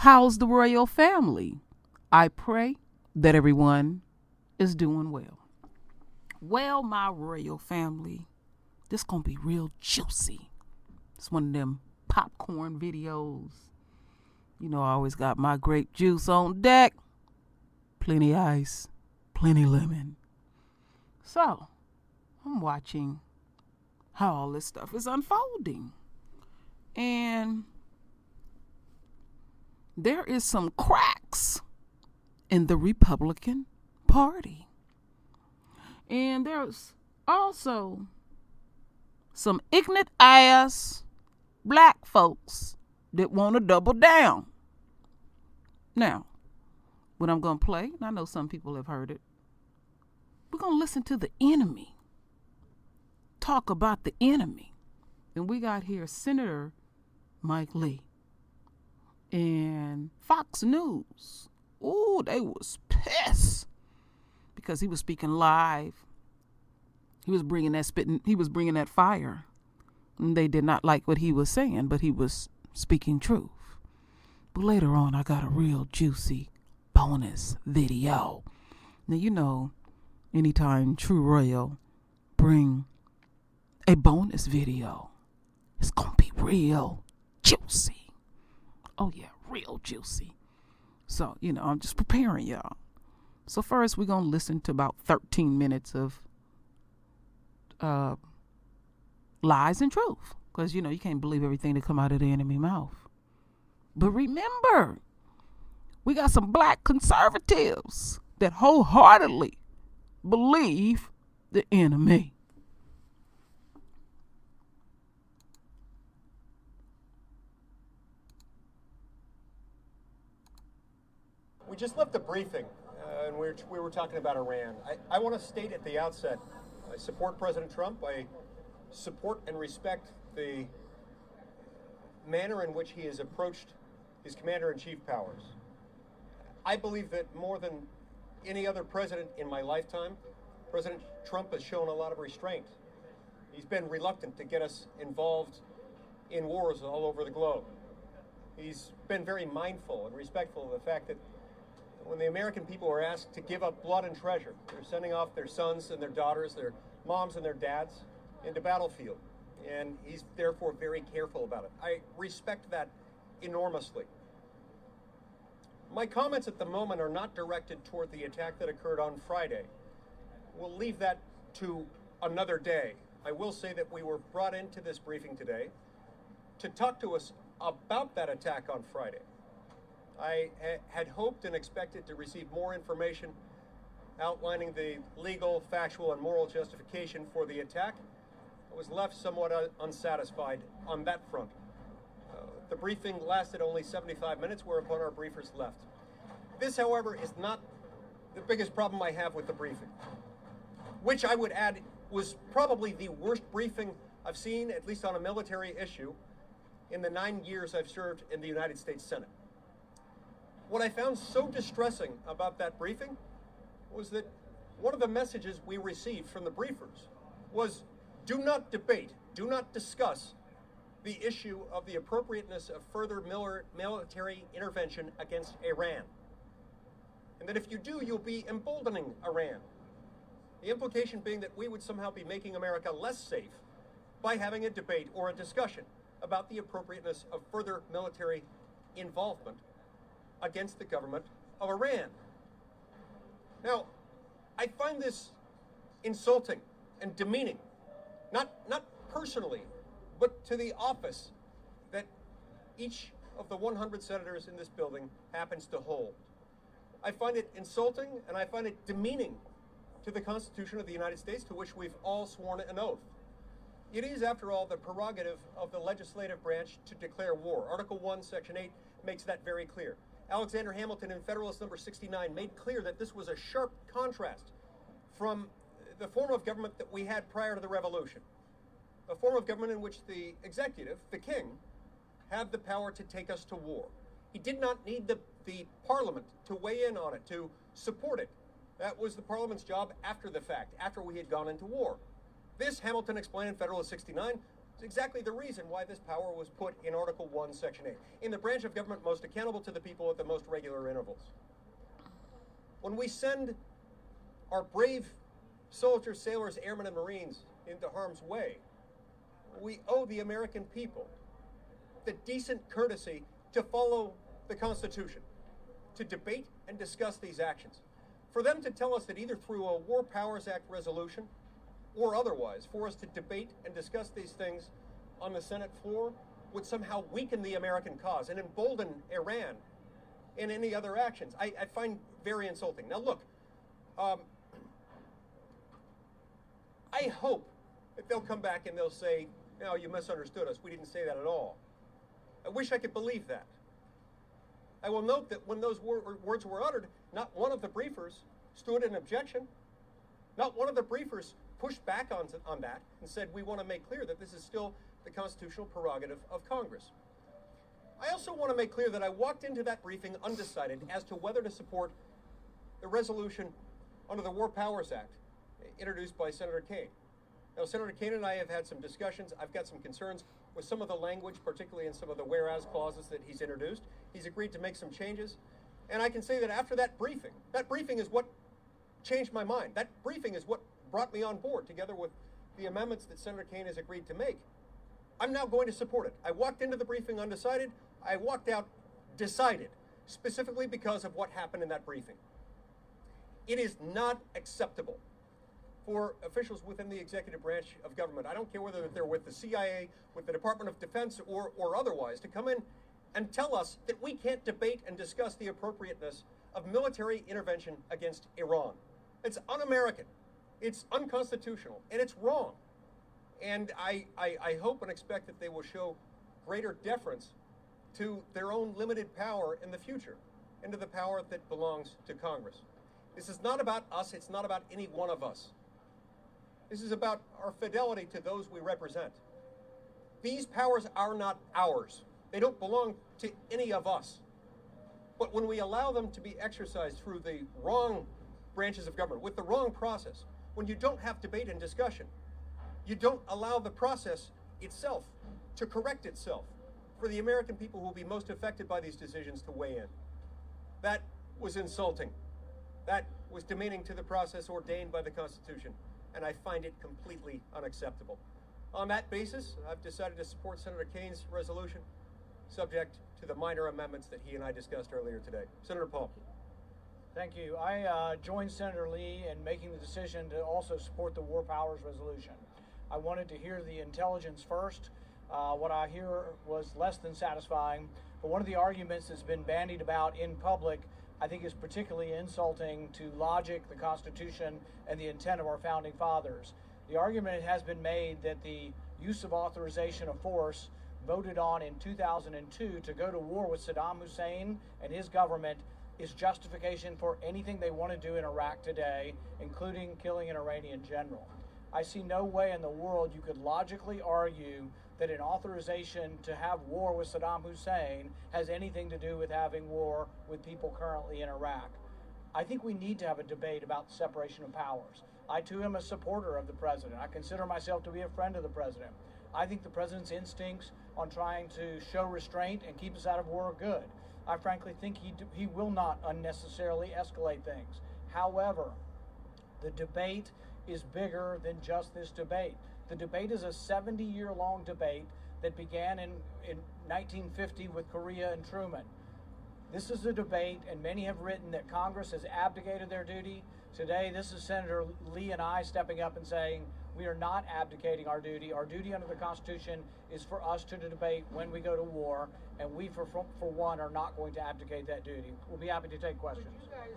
How's the royal family? I pray that everyone is doing well. Well, my royal family, this gonna be real juicy. It's one of them popcorn videos. You know, I always got my grape juice on deck. Plenty ice, plenty lemon. So, I'm watching how all this stuff is unfolding. And there is some cracks in the Republican Party. And there's also some ignorant ass black folks that want to double down. Now, what I'm going to play, and I know some people have heard it, we're going to listen to the enemy. Talk about the enemy. And we got here Senator Mike Lee. And Fox News, ooh, they was pissed because he was speaking live. He was bringing that fire. And they did not like what he was saying, but he was speaking truth. But later on, I got a real juicy bonus video. Now, you know, anytime True Royal bring a bonus video, it's gonna be real juicy. Oh yeah, real juicy. So, you know, I'm just preparing y'all. So first we're going to listen to about 13 minutes of lies and truth. Because, you know, you can't believe everything that come out of the enemy mouth. But remember, we got some black conservatives that wholeheartedly believe the enemy. We just left the briefing, and we were talking about Iran. I want to state at the outset, I support President Trump. I support and respect the manner in which he has approached his commander-in-chief powers. I believe that more than any other president in my lifetime, President Trump has shown a lot of restraint. He's been reluctant to get us involved in wars all over the globe. He's been very mindful and respectful of the fact that when the American people are asked to give up blood and treasure, they're sending off their sons and their daughters, their moms and their dads into battlefield. And he's therefore very careful about it. I respect that enormously. My comments at the moment are not directed toward the attack that occurred on Friday. We'll leave that to another day. I will say that we were brought into this briefing today to talk to us about that attack on Friday. I had hoped and expected to receive more information outlining the legal, factual, and moral justification for the attack. I was left somewhat unsatisfied on that front. The briefing lasted only 75 minutes, whereupon our briefers left. This, however, is not the biggest problem I have with the briefing, which I would add was probably the worst briefing I've seen, at least on a military issue, in the 9 years I've served in the United States Senate. What I found so distressing about that briefing was that one of the messages we received from the briefers was, do not debate, do not discuss the issue of the appropriateness of further military intervention against Iran. And that if you do, you'll be emboldening Iran. The implication being that we would somehow be making America less safe by having a debate or a discussion about the appropriateness of further military involvement against the government of Iran. Now, I find this insulting and demeaning, not personally, but to the office that each of the 100 senators in this building happens to hold. I find it insulting and I find it demeaning to the Constitution of the United States, to which we've all sworn an oath. It is, after all, the prerogative of the legislative branch to declare war. Article 1, Section 8 makes that very clear. Alexander Hamilton in Federalist number 69 made clear that this was a sharp contrast from the form of government that we had prior to the Revolution. A form of government in which the executive, the king, had the power to take us to war. He did not need the parliament to weigh in on it, to support it. That was the parliament's job after the fact, after we had gone into war. This, Hamilton explained in Federalist 69, It's exactly the reason why this power was put in Article 1, Section 8, in the branch of government most accountable to the people at the most regular intervals. When we send our brave soldiers, sailors, airmen, and Marines into harm's way, we owe the American people the decent courtesy to follow the Constitution, to debate and discuss these actions. For them to tell us that either through a War Powers Act resolution or otherwise, for us to debate and discuss these things on the Senate floor would somehow weaken the American cause and embolden Iran in any other actions, I find very insulting. Now look, I hope that they'll come back and they'll say, no, you misunderstood us. We didn't say that at all. I wish I could believe that. I will note that when those words were uttered, not one of the briefers stood in objection. Not one of the briefers pushed back on that and said, we want to make clear that this is still the constitutional prerogative of Congress. I also want to make clear that I walked into that briefing undecided as to whether to support the resolution under the War Powers Act introduced by Senator Kaine. Now, Senator Kaine and I have had some discussions. I've got some concerns with some of the language, particularly in some of the whereas clauses that he's introduced. He's agreed to make some changes. And I can say that after that briefing is what changed my mind. That briefing is what brought me on board, together with the amendments that Senator Kaine has agreed to make. I'm now going to support it. I walked into the briefing undecided. I walked out decided, specifically because of what happened in that briefing. It is not acceptable for officials within the executive branch of government, I don't care whether they're with the CIA, with the Department of Defense, or otherwise, to come in and tell us that we can't debate and discuss the appropriateness of military intervention against Iran. It's un-American, it's unconstitutional, and it's wrong. And I hope and expect that they will show greater deference to their own limited power in the future, and to the power that belongs to Congress. This is not about us, it's not about any one of us. This is about our fidelity to those we represent. These powers are not ours. They don't belong to any of us. But when we allow them to be exercised through the wrong branches of government, with the wrong process, when you don't have debate and discussion, you don't allow the process itself to correct itself for the American people who will be most affected by these decisions to weigh in. That was insulting. That was demeaning to the process ordained by the Constitution, and I find it completely unacceptable. On that basis, I've decided to support Senator Kaine's resolution, subject to the minor amendments that he and I discussed earlier today. Senator Paul. Thank you. I joined Senator Lee in making the decision to also support the War Powers resolution. I wanted to hear the intelligence first. What I hear was less than satisfying, but one of the arguments that's been bandied about in public I think is particularly insulting to logic, the Constitution, and the intent of our founding fathers. The argument has been made that the use of authorization of force voted on in 2002 to go to war with Saddam Hussein and his government is justification for anything they want to do in Iraq today, including killing an Iranian general. I see no way in the world you could logically argue that an authorization to have war with Saddam Hussein has anything to do with having war with people currently in Iraq. I think we need to have a debate about the separation of powers. I too am a supporter of the president. I consider myself to be a friend of the president. I think the president's instincts on trying to show restraint and keep us out of war are good. I frankly think he will not unnecessarily escalate things. However, the debate is bigger than just this debate. The debate is a 70-year-long debate that began in 1950 with Korea and Truman. This is a debate, and many have written that Congress has abdicated their duty. Today, this is Senator Lee and I stepping up and saying, we are not abdicating our duty. Our duty under the Constitution is for us to debate when we go to war, and we, for one, are not going to abdicate that duty. We'll be happy to take questions. Could you guys,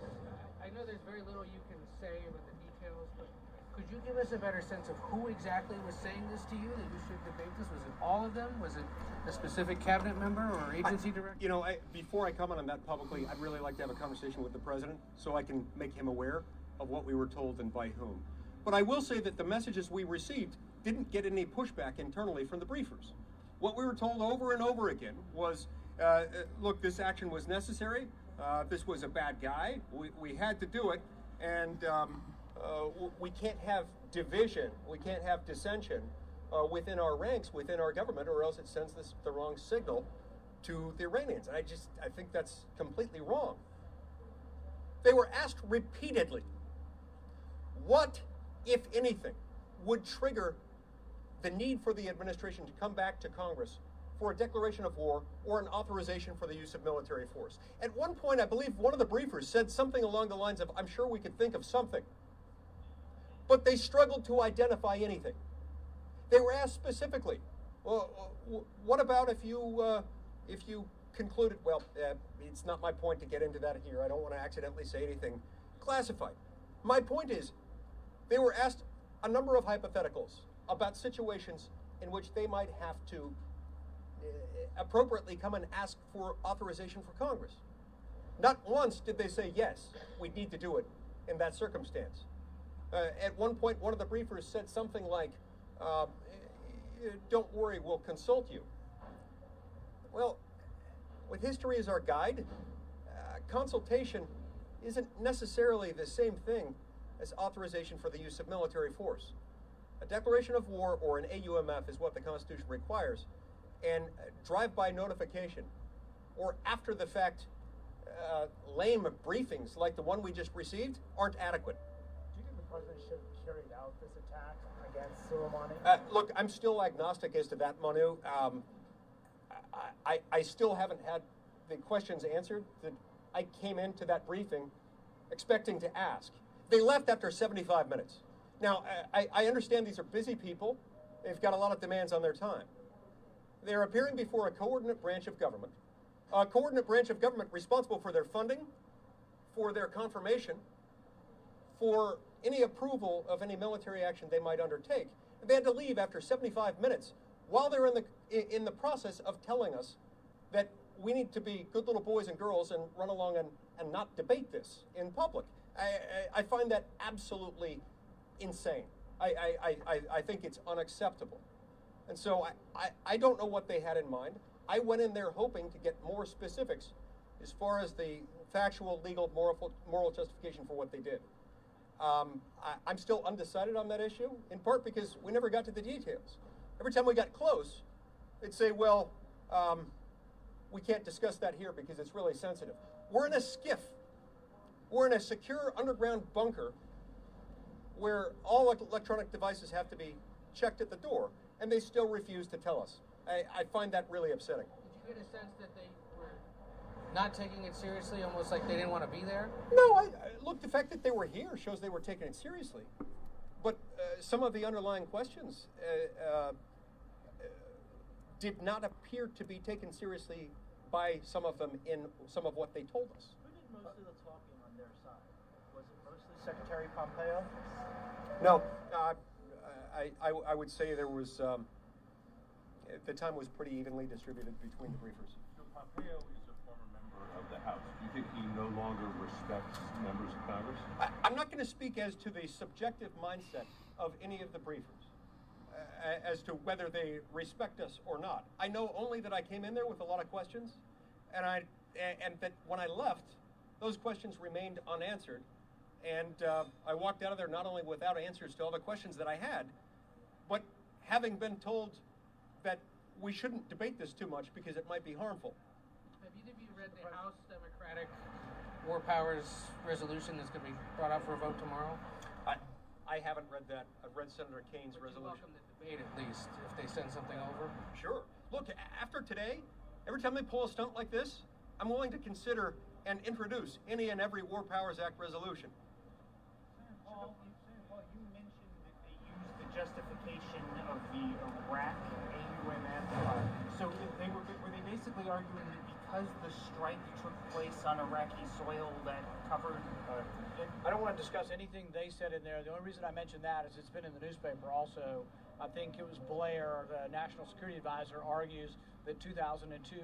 I know there's very little you can say with the details, but could you give us a better sense of who exactly was saying this to you, that you should debate this? Was it all of them? Was it a specific cabinet member or agency director? You know, before I comment on that publicly, I'd really like to have a conversation with the president so I can make him aware of what we were told and by whom. But I will say that the messages we received didn't get any pushback internally from the briefers. What we were told over and over again was, look, this action was necessary. This was a bad guy. We had to do it. And we can't have division. We can't have dissension within our ranks, within our government, or else it sends the wrong signal to the Iranians. And I think that's completely wrong. They were asked repeatedly, what, if anything, would trigger the need for the administration to come back to Congress for a declaration of war or an authorization for the use of military force. At one point, I believe one of the briefers said something along the lines of, I'm sure we could think of something. But they struggled to identify anything. They were asked specifically, well, what about if you concluded, well, it's not my point to get into that here. I don't want to accidentally say anything classified. My point is, they were asked a number of hypotheticals about situations in which they might have to appropriately come and ask for authorization for Congress. Not once did they say, yes, we need to do it in that circumstance. At one point, one of the briefers said something like, don't worry, we'll consult you. Well, with history as our guide, consultation isn't necessarily the same thing as authorization for the use of military force. A declaration of war or an AUMF is what the Constitution requires, and drive-by notification or after-the-fact lame briefings like the one we just received aren't adequate. Do you think the president should have carried out this attack against Soleimani? Look, I'm still agnostic as to that, Manu. I still haven't had the questions answered that I came into that briefing expecting to ask. They left after 75 minutes. Now, I understand these are busy people. They've got a lot of demands on their time. They're appearing before a coordinate branch of government, responsible for their funding, for their confirmation, for any approval of any military action they might undertake. They had to leave after 75 minutes while they're in the process of telling us that we need to be good little boys and girls and run along and not debate this in public. I find that absolutely insane. I think it's unacceptable. And so I don't know what they had in mind. I went in there hoping to get more specifics as far as the factual, legal, moral justification for what they did. I'm still undecided on that issue, in part because we never got to the details. Every time we got close, they'd say, well, we can't discuss that here because it's really sensitive. We're in a skiff. We're in a secure underground bunker where all electronic devices have to be checked at the door, and they still refuse to tell us. I find that really upsetting. Did you get a sense that they were not taking it seriously, almost like they didn't want to be there? No, look, the fact that they were here shows they were taking it seriously. But some of the underlying questions did not appear to be taken seriously by some of them in some of what they told us. Who did most of the talking on their side? Was it mostly Secretary Pompeo? No, I would say there was, the time was pretty evenly distributed between the briefers. So Pompeo is a former member of the House. Do you think he no longer respects members of Congress? I'm not going to speak as to the subjective mindset of any of the briefers, as to whether they respect us or not. I know only that I came in there with a lot of questions, and that when I left, those questions remained unanswered. And I walked out of there not only without answers to all the questions that I had, but having been told that we shouldn't debate this too much because it might be harmful. Have either of you read the House Democratic War Powers resolution that's going to be brought up for a vote tomorrow? I haven't read that. I've read Senator Kane's resolution. Welcome the debate at least, if they send something over. Sure. Look, after today, every time they pull a stunt like this, I'm willing to consider and introduce any and every War Powers Act resolution. Paul, you mentioned that they used the justification of the Iraq AUMF. So were they basically arguing that because the strike took place on Iraqi soil that covered it? I don't want to discuss anything they said in there. The only reason I mentioned that is it's been in the newspaper also. I think it was Blair, the National Security Advisor, argues that 2002,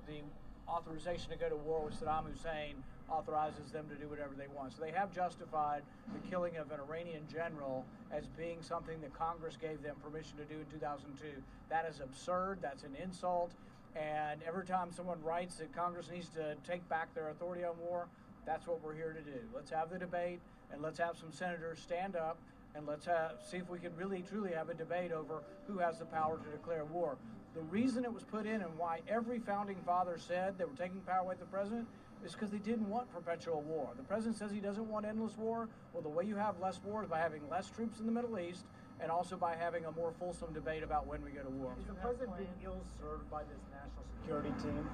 the authorization to go to war with Saddam Hussein authorizes them to do whatever they want. So they have justified the killing of an Iranian general as being something that Congress gave them permission to do in 2002. That is absurd. That's an insult. And every time someone writes that Congress needs to take back their authority on war, that's what we're here to do. Let's have the debate, and let's have some senators stand up and let's see if we can really truly have a debate over who has the power to declare war. The reason it was put in and why every founding father said they were taking power away from the president is because they didn't want perpetual war. The president says he doesn't want endless war. Well, the way you have less war is by having less troops in the Middle East and also by having a more fulsome debate about when we go to war. Is the president being ill-served by this national security team?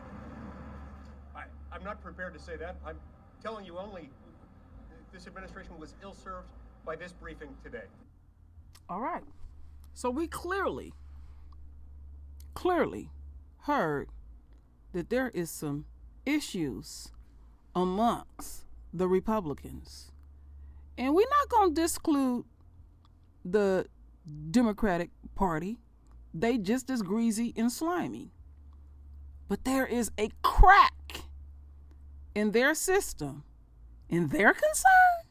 I'm not prepared to say that. I'm telling you only this administration was ill-served by this briefing today. All right. So we clearly heard that there is some issues amongst the Republicans. And we're not going to disclude the Democratic Party. They just as greasy and slimy. But there is a crack in their system, in their concern.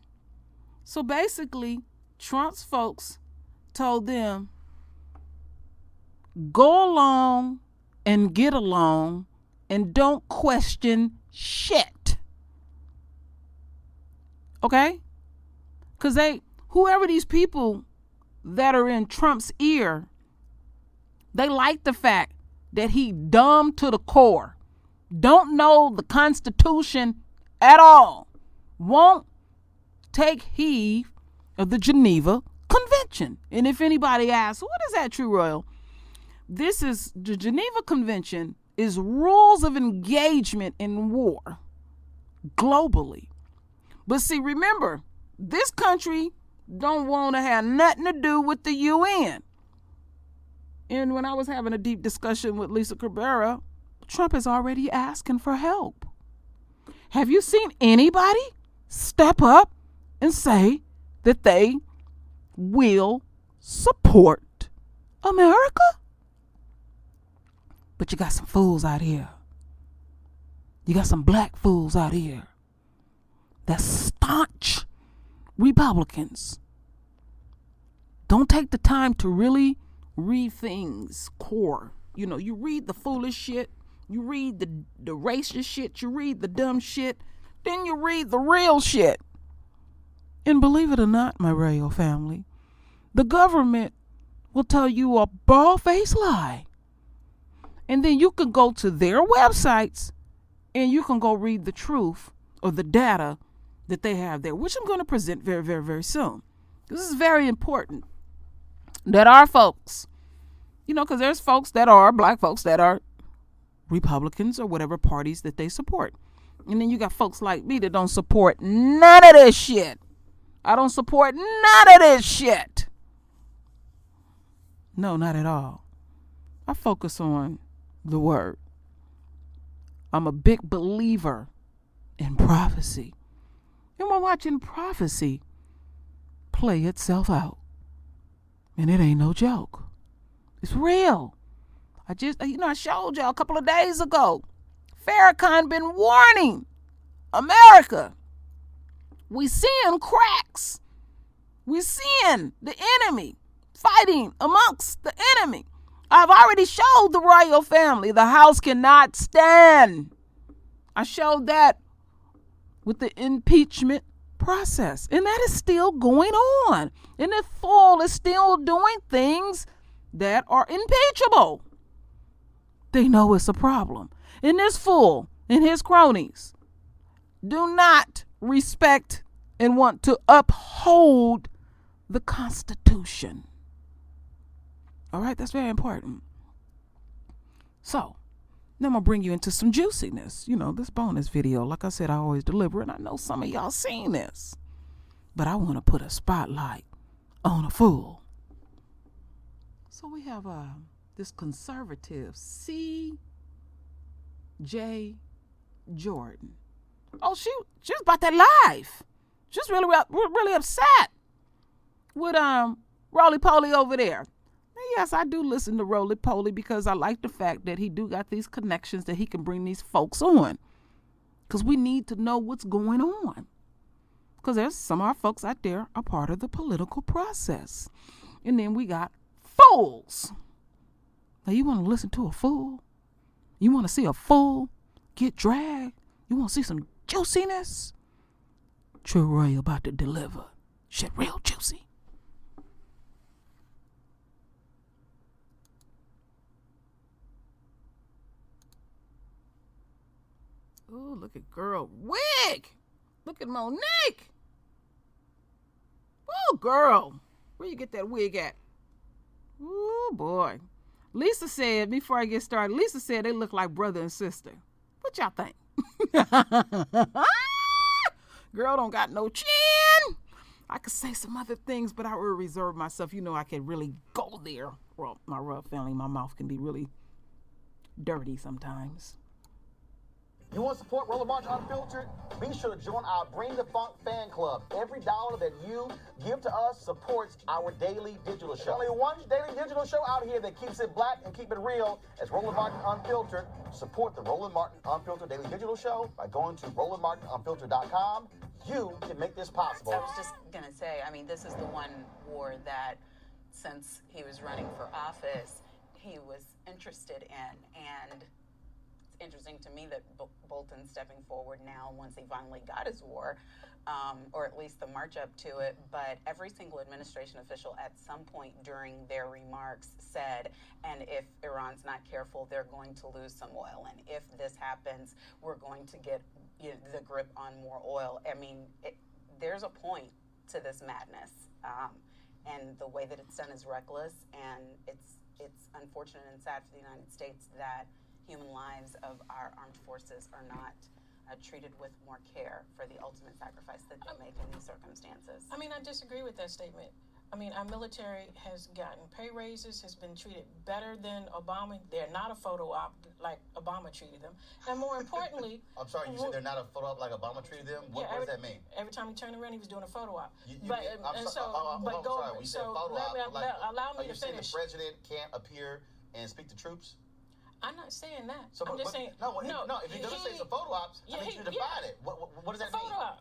So basically, Trump's folks told them, go along and get along and don't question shit. Okay? Because whoever these people that are in Trump's ear, they like the fact that he dumb to the core, don't know the Constitution at all, won't take heed of the Geneva Convention. And if anybody asks, what is that, True Royal? This is the Geneva Convention is rules of engagement in war globally. But see, remember, this country don't want to have nothing to do with the UN. And when I was having a deep discussion with Lisa Cabrera, Trump is already asking for help. Have you seen anybody step up and say that they will support America? But you got some fools out here. You got some black fools out here that's staunch Republicans. Don't take the time to really read things core. You know, you read the foolish shit, you read the racist shit, you read the dumb shit, then you read the real shit. And believe it or not, my royal family, the government will tell you a bald-faced lie. And then you can go to their websites and you can go read the truth or the data that they have there, which I'm going to present very, very, very soon. This is very important that our folks, you know, because there's folks that are black folks that are Republicans or whatever parties that they support. And then you got folks like me that don't support none of this shit. I don't support none of this shit. No, not at all. I focus on the word. I'm a big believer in prophecy. And we're watching prophecy play itself out. And it ain't no joke. It's real. I showed y'all a couple of days ago. Farrakhan been warning America. We seeing cracks. We seeing the enemy fighting amongst the enemy. I've already showed the royal family the house cannot stand. I showed that with the impeachment process. And that is still going on. And the fool is still doing things that are impeachable. They know it's a problem. And this fool and his cronies do not respect and want to uphold the Constitution. All right, that's very important. So, now I'm going to bring you into some juiciness. You know, this bonus video, like I said, I always deliver, and I know some of y'all seen this. But I want to put a spotlight on a fool. So we have this conservative C.J. Jordan. Oh, she was about that life. She's really upset with Roly-Poly over there. Yes, I do listen to Roly-Poly because I like the fact that he do got these connections that he can bring these folks on. Because we need to know what's going on. Because there's some of our folks out there are part of the political process. And then we got fools. Now, you want to listen to a fool? You want to see a fool get dragged? You want to see some juiciness? True Roy about to deliver. Shit real juicy. Ooh, look at girl. Wig! Look at Monique! Ooh, girl. Where you get that wig at? Ooh, boy. Lisa said, before I get started, Lisa said they look like brother and sister. What y'all think? Girl don't got no chin. I could say some other things, but I will reserve myself. You know I can really go there. Well, my royal family, my mouth can be really dirty sometimes. You want to support Roller March Unfiltered? Be sure to join our Bring the Funk fan club. Every dollar that you give to us supports our daily digital show. Only one daily digital show out here that keeps it black and keep it real as Roland Martin Unfiltered. Support the Roland Martin Unfiltered daily digital show by going to RolandMartinUnfiltered.com. You can make this possible. I was just going to say, I mean, this is the one war that since he was running for office, he was interested in. And interesting to me that Bolton's stepping forward now once he finally got his war, or at least the march up to it. But every single administration official at some point during their remarks said, and if Iran's not careful, they're going to lose some oil. And if this happens, we're going to get the grip on more oil. I mean, there's a point to this madness. And the way that it's done is reckless. And it's unfortunate and sad for the United States that human lives of our armed forces are not treated with more care for the ultimate sacrifice that they make in these circumstances. I mean, I disagree with that statement. I mean, our military has gotten pay raises, has been treated better than Obama. They're not a photo op like Obama treated them. And more importantly... I'm sorry, you said they're not a photo op like Obama treated them? What does that mean? Every time he turned around, he was doing a photo op. Allow me to finish. Saying the president can't appear and speak to troops? I'm not saying that. So, I'm just saying... No, if you're going to say it's a photo ops, I need you to define it. What does that mean? Photo op.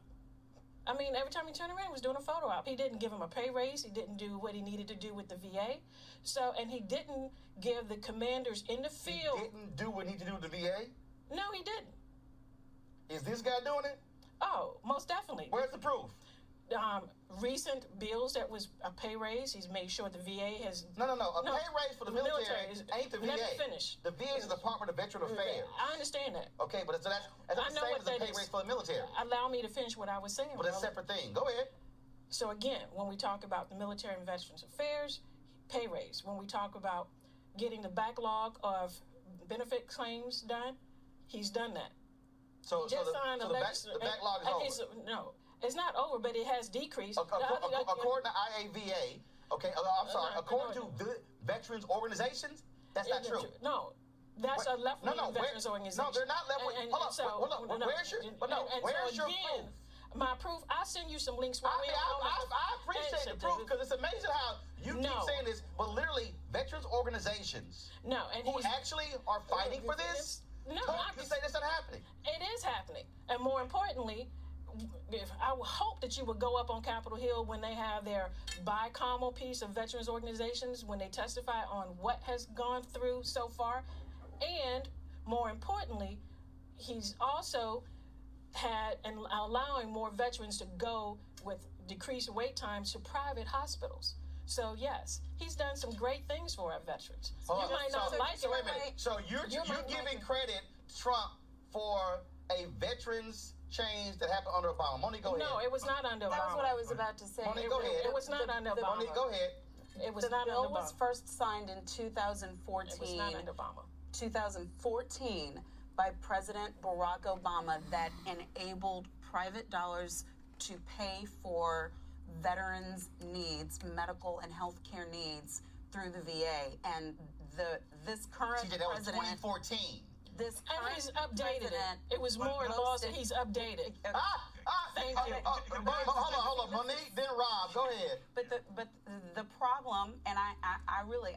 I mean, every time he turned around, he was doing a photo op. He didn't give him a pay raise. He didn't do what he needed to do with the VA. So, and he didn't give the commanders in the field... He didn't do what he needed to do with the VA? No, he didn't. Is this guy doing it? Oh, most definitely. Where's the proof? Recent bills that was a pay raise. He's made sure the VA has... No. Pay raise for the military ain't the VA. Let me finish. The VA is the Department of Veteran Affairs. I understand that. Okay, but that's not the same as a pay raise for the military. Allow me to finish what I was saying. But it's a separate thing. Go ahead. So again, when we talk about the military and veterans affairs, pay raise. When we talk about getting the backlog of benefit claims done, he's done that. So the backlog is over. No. It's not over, but it has decreased. According to IAVA, according to the veterans organizations, that's not true. No, that's a left-wing veterans organization. No, they're not left-wing. Hold on. Where's your proof? My proof, I'll send you some links. I appreciate the proof because it's amazing how you keep saying this, but literally veterans organizations who actually are fighting for this can say this not happening. It is happening. And more importantly, I would hope that you would go up on Capitol Hill when they have their bicameral piece of veterans organizations, when they testify on what has gone through so far. And more importantly, he's also had and allowing more veterans to go with decreased wait times to private hospitals. So yes, he's done some great things for our veterans. You might not like it. Wait a minute. So you're giving credit to Trump for a veterans change that happened under Obama. Monique, go ahead. No, it was not under Obama. That was what I was about to say. Monique, go ahead. It was not under Obama. Monique, go ahead. It was not under Obama. The bill was first signed in 2014. It was not under Obama. 2014 by President Barack Obama that enabled private dollars to pay for veterans' needs, medical and health care needs through the VA. And this current that was president... 2014. This and he's updated it. It was more laws that he's updated. Thank you. Hold on. Monique, then Rob. Go ahead. But the problem, and I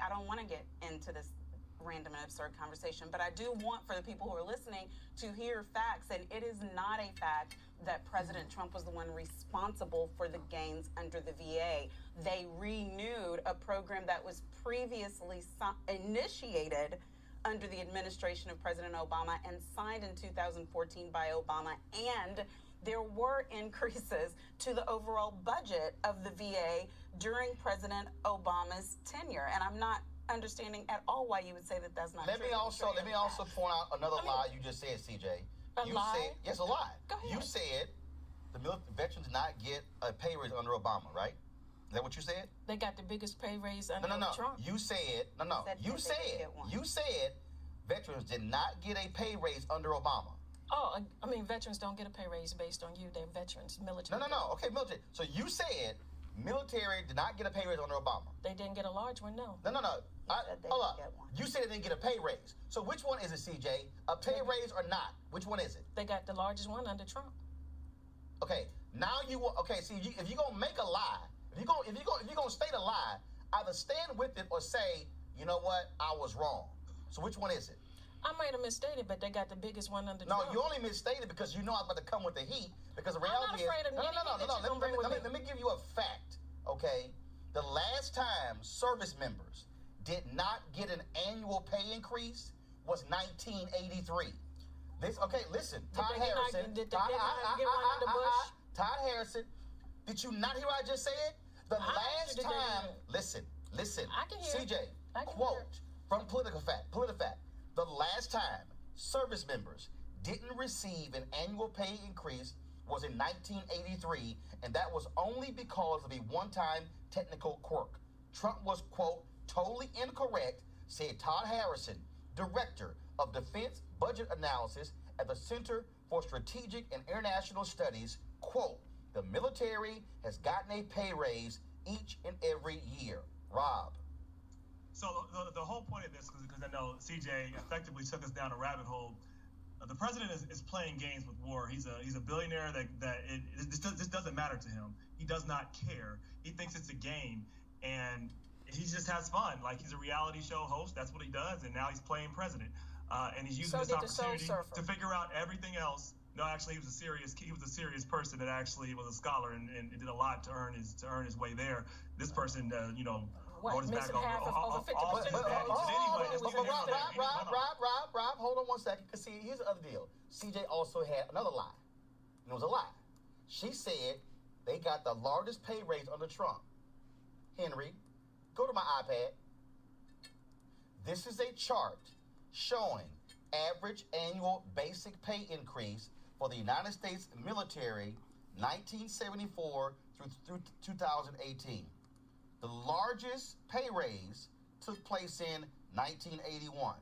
don't want to get into this random and absurd conversation, but I do want for the people who are listening to hear facts, and it is not a fact that President Trump was the one responsible for the gains under the VA. They renewed a program that was previously initiated under the administration of President Obama and signed in 2014 by Obama, and there were increases to the overall budget of the VA during President Obama's tenure. And I'm not understanding at all why you would say that that's not true. Let me also point out another lie you just said, CJ. A lie? said, yes, a lie. Go ahead. You said the veterans did not get a pay raise under Obama, right? Is that what you said? They got the biggest pay raise under No. Trump. You said, you said veterans did not get a pay raise under Obama. Oh, I mean, veterans don't get a pay raise based on you. They're veterans, military. No. Okay, military. So you said military did not get a pay raise under Obama. They didn't get a large one, no. No. Hold up. get one. You said they didn't get a pay raise. So which one is it, CJ? A pay raise or not? Which one is it? They got the largest one under Trump. Okay. Now you will. Okay. See, if you're gonna make a lie, if you're gonna state a lie, either stand with it or say, you know what, I was wrong. So which one is it? I might have misstated, but they got the biggest one under No, Trump. you only misstated because you know I'm about to come with the heat. Because the I'm not reality afraid is, of any heat that you're gonna bring with me. let me give you a fact. Okay, the last time service members did not get an annual pay increase was 1983. Listen, Todd Harrison. Did they not get one under Bush? Todd Harrison. Did you not hear what I just said? The last time. Listen. I can hear. CJ, I can quote hear. from PolitiFact. The last time service members didn't receive an annual pay increase was in 1983, and that was only because of a one-time technical quirk. Trump was, quote, totally incorrect, said Todd Harrison, Director of Defense Budget Analysis at the Center for Strategic and International Studies, quote, the military has gotten a pay raise each and every year. Rob. So the whole point of this, because I know CJ effectively took us down a rabbit hole, the president is playing games with war. He's a billionaire this doesn't matter to him. He does not care. He thinks it's a game, and he just has fun. Like, he's a reality show host. That's what he does, and now he's playing president. And he's using this opportunity to figure out everything else. No, actually, he was a serious person that actually was a scholar and did a lot to earn his way there. This person, wrote his back over 50%. Rob, hold on one second. Because see, here's the other deal. CJ also had another lie. And it was a lie. She said they got the largest pay raise under Trump. Henry, go to my iPad. This is a chart showing average annual basic pay increase for the United States military 1974 through 2018. The largest pay raise took place in 1981.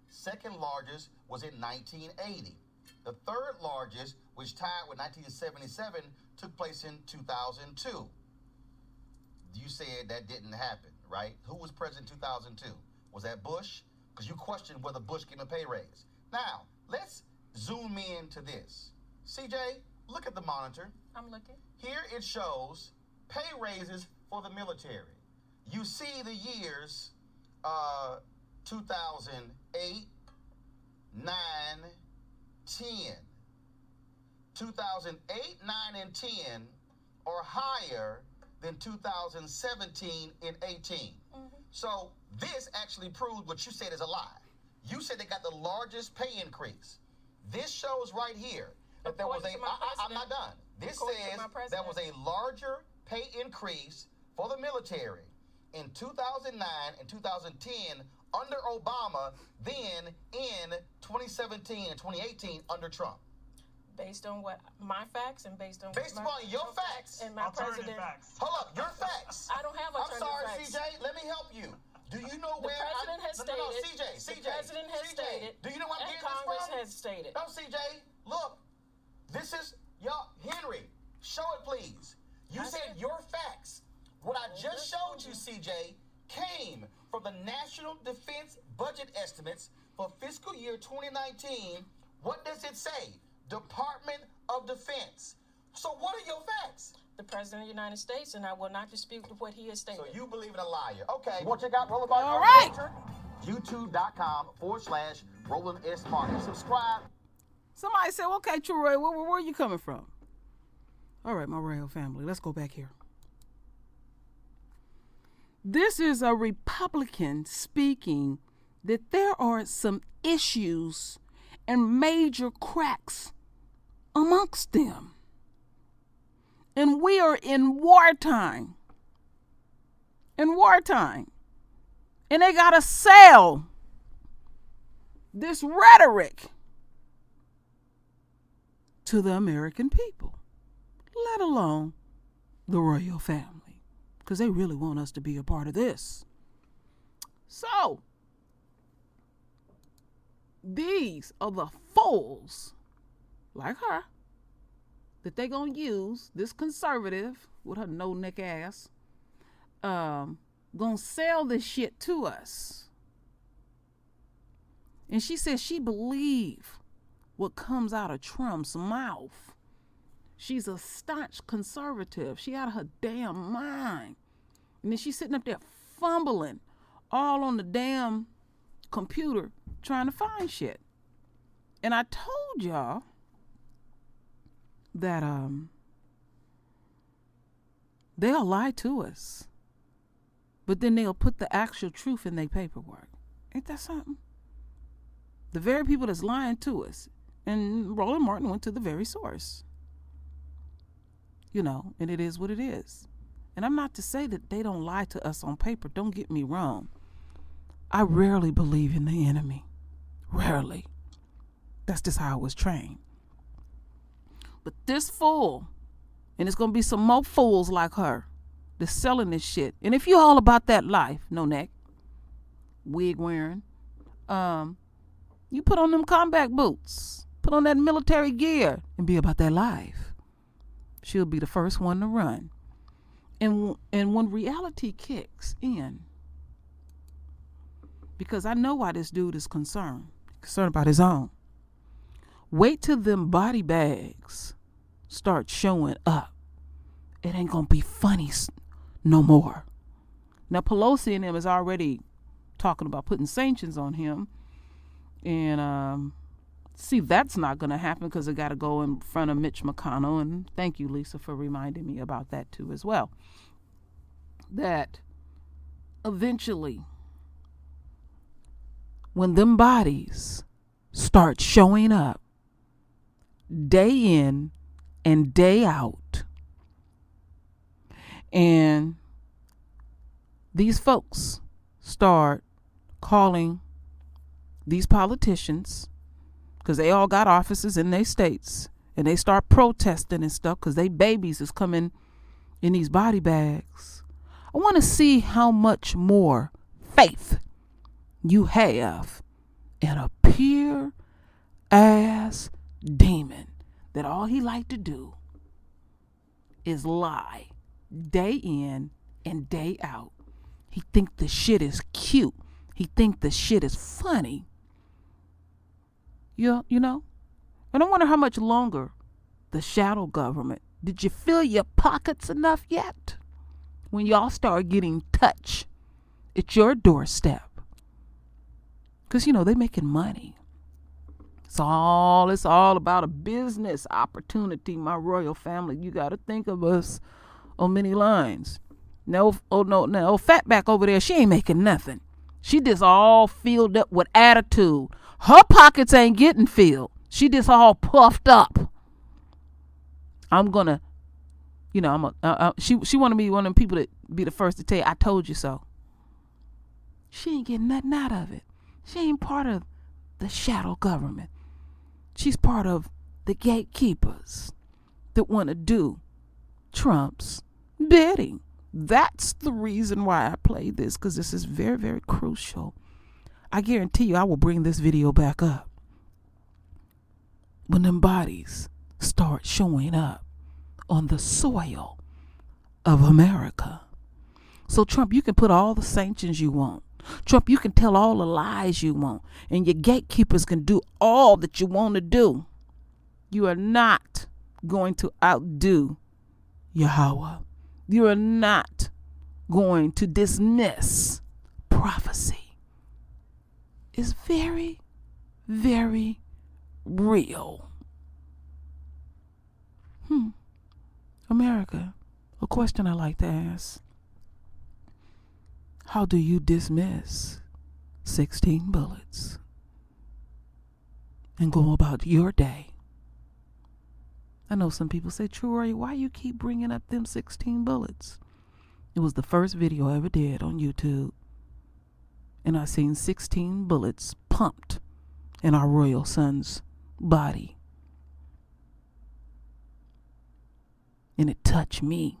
Second largest was in 1980. The third largest, which tied with 1977, took place in 2002. You said that didn't happen, right? Who was president in 2002? Was that Bush? Because you questioned whether Bush gave him a pay raise. Now, let's zoom in to this. CJ, look at the monitor. I'm looking. Here it shows pay raises for the military. You see the years 2008, 9, 10. 2008, 9, and 10 are higher than 2017 and 18. Mm-hmm. So this actually proves what you said is a lie. You said they got the largest pay increase. This shows right here that there was I'm not done. This says there was a larger pay increase for the military in 2009 and 2010 under Obama than in 2017 and 2018 under Trump. Based on what my facts and based on your facts and my president. Facts. Hold up, your facts. I don't have alternative facts. I'm sorry, CJ. Let me help you. Do you know where the president has stated? No, CJ. The president has stated. Do you know what I'm and getting Congress this from? has stated. No, CJ. Look, this is Henry. Show it, please. You said your facts. What I just showed you, CJ, came from the National Defense Budget Estimates for fiscal year 2019. What does it say? Department of Defense. So what are your facts? The President of the United States, and I will not dispute what he has stated. So you believe in a liar. Okay. You want to check out Roland Martin? All right. YouTube.com/Roland S. Martin. Subscribe. Somebody said, okay, True Ray, where are you coming from? All right, my royal family, let's go back here. This is a Republican speaking that there are some issues and major cracks amongst them. And we are in wartime. And they got to sell this rhetoric to the American people, let alone the royal family, because they really want us to be a part of this. So, these are the fools like her that they gonna use, this conservative with her no-neck ass, gonna sell this shit to us. And she says she believe what comes out of Trump's mouth. She's a staunch conservative. She out of her damn mind. And then she's sitting up there fumbling all on the damn computer trying to find shit. And I told y'all that they'll lie to us, but then they'll put the actual truth in their paperwork. Ain't that something? The very people that's lying to us. And Roland Martin went to the very source. You know, and it is what it is. And I'm not to say that they don't lie to us on paper. Don't get me wrong. I rarely believe in the enemy. Rarely. That's just how I was trained. But this fool, and it's going to be some more fools like her that's selling this shit. And if you all about that life, no neck, wig wearing, you put on them combat boots, put on that military gear, and be about that life. She'll be the first one to run. And when reality kicks in, because I know why this dude is concerned about his own. Wait till them body bags start showing up. It ain't gonna be funny no more. Now Pelosi and him is already talking about putting sanctions on him. And see, that's not gonna happen because it gotta go in front of Mitch McConnell. And thank you, Lisa, for reminding me about that too as well. That eventually, when them bodies start showing up day in and day out, and these folks start calling these politicians, because they all got offices in their states, and they start protesting and stuff because they babies is coming in these body bags. I want to see how much more faith you have in a pure ass demon that all he like to do is lie day in and day out. He think the shit is cute. He think the shit is funny. You know? And I wonder how much longer the shadow government. Did you fill your pockets enough yet? When y'all start getting touch at your doorstep. Because, you know, they making money. It's all about a business opportunity, my royal family. You got to think of us on many lines. No, fatback over there, she ain't making nothing. She just all filled up with attitude. Her pockets ain't getting filled. She just all puffed up. I'm gonna, she want to be one of them people that be the first to tell you, I told you so. She ain't getting nothing out of it. She ain't part of the shadow government. She's part of the gatekeepers that want to do Trump's bidding. That's the reason why I played this, because this is very, very crucial. I guarantee you I will bring this video back up when them bodies start showing up on the soil of America. So Trump, you can put all the sanctions you want. Trump, you can tell all the lies you want. And your gatekeepers can do all that you want to do. You are not going to outdo Yahweh. You are not going to dismiss prophecy. It's very, very real. America, a question I like to ask. How do you dismiss 16 bullets and go about your day? I know some people say, Troy, why you keep bringing up them 16 bullets? It was the first video I ever did on YouTube. And I seen 16 bullets pumped in our royal son's body. and it touched me.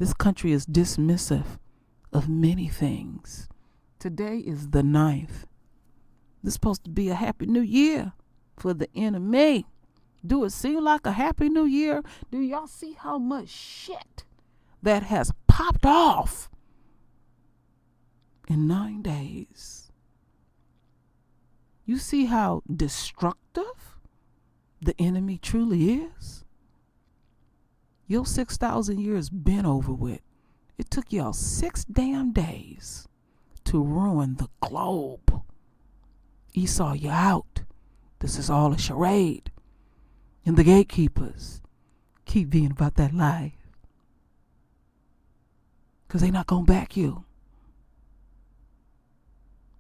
This country is dismissive of many things. Today is the 9th. This is supposed to be a happy new year for the enemy. Do it seem like a happy new year? Do y'all see how much shit that has popped off in 9 days? You see how destructive the enemy truly is? Your 6,000 years been over with. It took y'all 6 damn days to ruin the globe. Esau, you out. This is all a charade. And the gatekeepers keep being about that life. Because they not going to back you.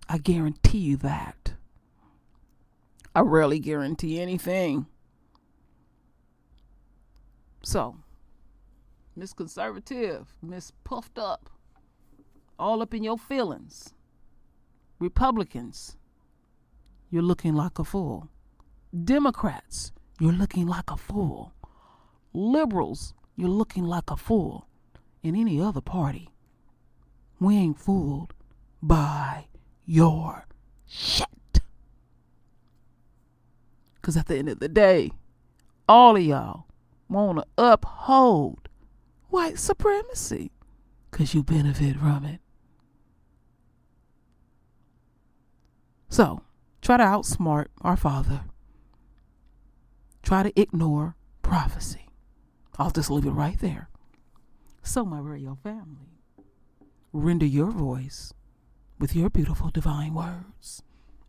I guarantee you that. I rarely guarantee anything. So, Miss Conservative, Miss Puffed Up, all up in your feelings. Republicans, you're looking like a fool. Democrats, you're looking like a fool. Liberals, you're looking like a fool. And any other party, we ain't fooled by your shit. Because at the end of the day, all of y'all want to uphold white supremacy because you benefit from it. So, try to outsmart our Father. Try to ignore prophecy. I'll just leave it right there. So, my radio family, render your voice with your beautiful divine words.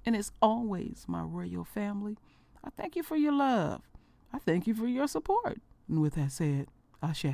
And as always, my royal family, I thank you for your love. I thank you for your support. And with that said, Ashe.